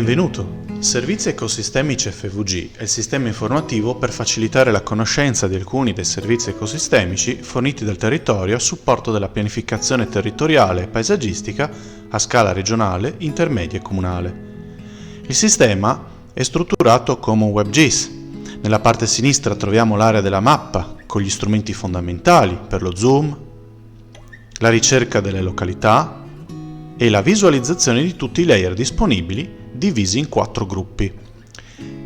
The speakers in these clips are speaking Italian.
Benvenuto! Servizi ecosistemici FVG è il sistema informativo per facilitare la conoscenza di alcuni dei servizi ecosistemici forniti dal territorio a supporto della pianificazione territoriale e paesaggistica a scala regionale, intermedia e comunale. Il sistema è strutturato come un WebGIS. Nella parte sinistra troviamo l'area della mappa con gli strumenti fondamentali per lo zoom, la ricerca delle località e la visualizzazione di tutti i layer disponibili divisi in 4 gruppi.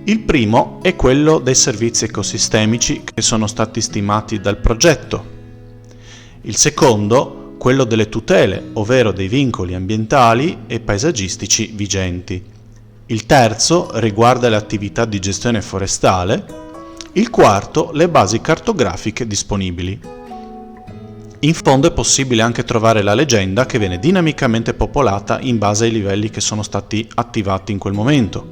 Il primo è quello dei servizi ecosistemici che sono stati stimati dal progetto. Il secondo, quello delle tutele, ovvero dei vincoli ambientali e paesaggistici vigenti. Il terzo riguarda le attività di gestione forestale. Il quarto, le basi cartografiche disponibili. In fondo è possibile anche trovare la legenda che viene dinamicamente popolata in base ai livelli che sono stati attivati in quel momento.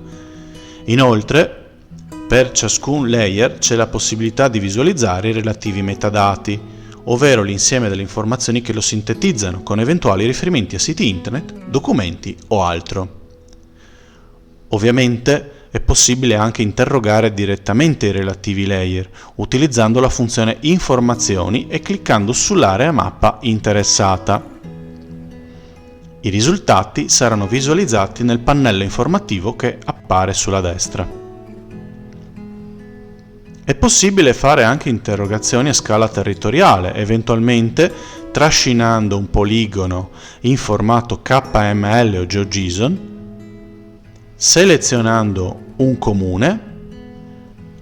Inoltre, per ciascun layer c'è la possibilità di visualizzare i relativi metadati, ovvero l'insieme delle informazioni che lo sintetizzano, con eventuali riferimenti a siti internet, documenti o altro. Ovviamente è possibile anche interrogare direttamente i relativi layer, utilizzando la funzione Informazioni e cliccando sull'area mappa interessata. I risultati saranno visualizzati nel pannello informativo che appare sulla destra. È possibile fare anche interrogazioni a scala territoriale, eventualmente trascinando un poligono in formato KML o GeoJSON, selezionando un comune,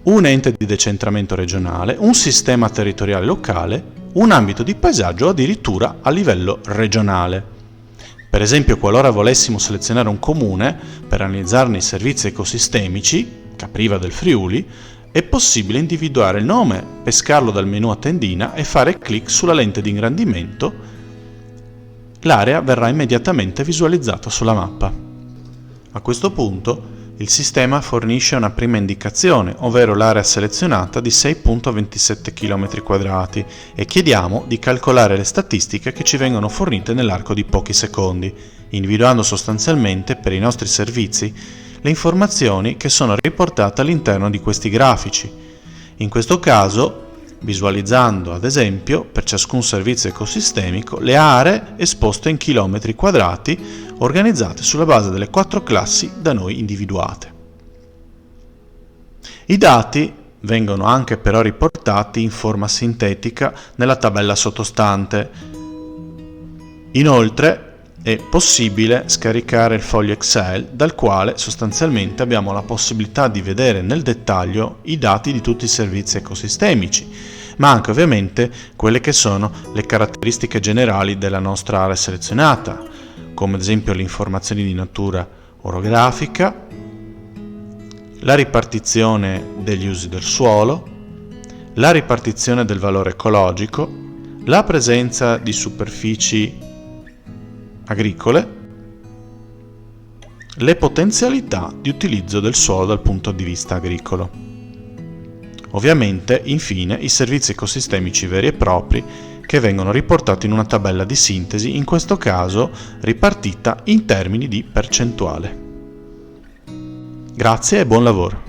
un ente di decentramento regionale, un sistema territoriale locale, un ambito di paesaggio o addirittura a livello regionale. Per esempio, qualora volessimo selezionare un comune per analizzarne i servizi ecosistemici, Capriva del Friuli, è possibile individuare il nome, pescarlo dal menu a tendina e fare clic sulla lente di ingrandimento. L'area verrà immediatamente visualizzata sulla mappa. A questo punto il sistema fornisce una prima indicazione, ovvero l'area selezionata di 6,27 km² e chiediamo di calcolare le statistiche che ci vengono fornite nell'arco di pochi secondi, individuando sostanzialmente per i nostri servizi le informazioni che sono riportate all'interno di questi grafici. In questo caso, visualizzando ad esempio per ciascun servizio ecosistemico le aree esposte in chilometri quadrati organizzate sulla base delle 4 classi da noi individuate. I dati vengono anche però riportati in forma sintetica nella tabella sottostante. Inoltre è possibile scaricare il foglio Excel dal quale sostanzialmente abbiamo la possibilità di vedere nel dettaglio i dati di tutti i servizi ecosistemici, ma anche ovviamente quelle che sono le caratteristiche generali della nostra area selezionata, come ad esempio le informazioni di natura orografica, la ripartizione degli usi del suolo, la ripartizione del valore ecologico, la presenza di superfici agricole, le potenzialità di utilizzo del suolo dal punto di vista agricolo. Ovviamente, infine, i servizi ecosistemici veri e propri che vengono riportati in una tabella di sintesi, in questo caso ripartita in termini di percentuale. Grazie e buon lavoro!